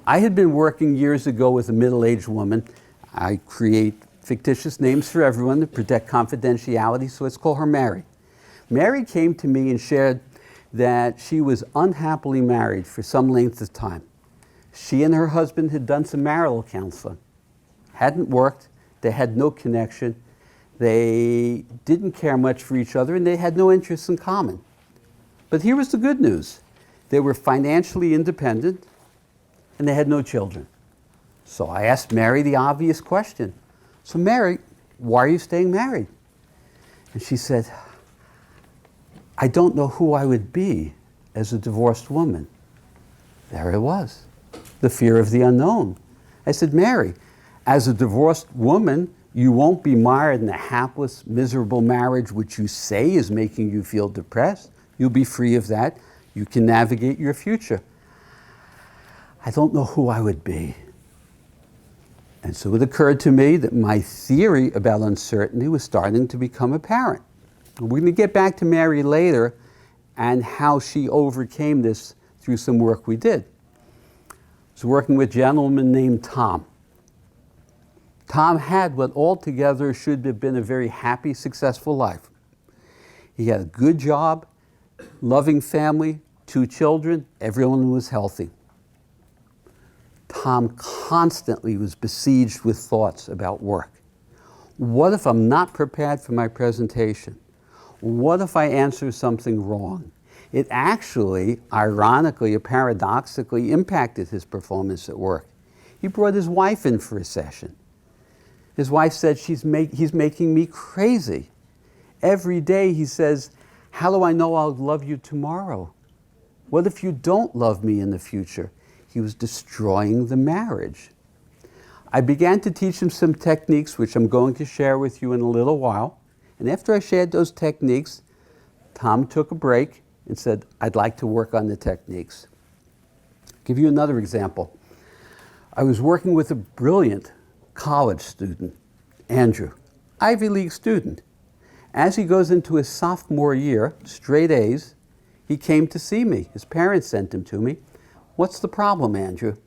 I had been working years ago with a middle-aged woman. I create fictitious names for everyone to protect confidentiality, so let's call her Mary. Mary came to me and shared that she was unhappily married for some length of time. She and her husband had done some marital counseling. Hadn't worked, they had no connection, they didn't care much for each other, and they had no interests in common. But here was the good news. They were financially independent, and they had no children. So I asked Mary the obvious question. So Mary, why are you staying married? And she said, I don't know who I would be as a divorced woman. There it was, the fear of the unknown. I said, Mary, as a divorced woman, you won't be mired in a hapless, miserable marriage which you say is making you feel depressed. You'll be free of that. You can navigate your future. I don't know who I would be. And so it occurred to me that my theory about uncertainty was starting to become apparent. We're going to get back to Mary later and how she overcame this through some work we did. I was working with a gentleman named Tom. Tom had what altogether should have been a very happy, successful life. He had a good job, loving family, 2 children, everyone was healthy. Tom constantly was besieged with thoughts about work. What if I'm not prepared for my presentation? What if I answer something wrong? It actually, ironically or paradoxically, impacted his performance at work. He brought his wife in for a session. His wife said, he's making me crazy. Every day he says, how do I know I'll love you tomorrow? What if you don't love me in the future? He was destroying the marriage. I began to teach him some techniques, which I'm going to share with you in a little while. And after I shared those techniques, Tom took a break and said, I'd like to work on the techniques. I'll give you another example. I was working with a brilliant college student, Andrew, Ivy League student. As he goes into his sophomore year, straight A's, he came to see me. His parents sent him to me. What's the problem, Andrew?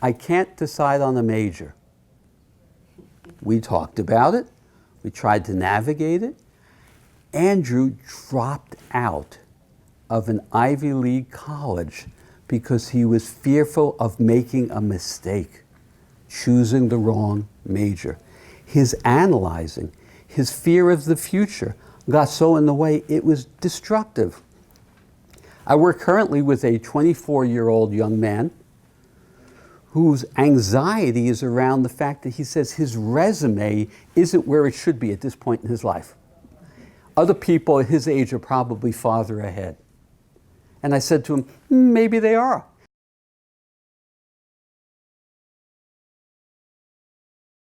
I can't decide on a major. We talked about it. We tried to navigate it. Andrew dropped out of an Ivy League college because he was fearful of making a mistake, choosing the wrong major. His analyzing, his fear of the future got so in the way it was destructive. I work currently with a 24-year-old young man whose anxiety is around the fact that he says his resume isn't where it should be at this point in his life. Other people at his age are probably farther ahead. And I said to him, maybe they are.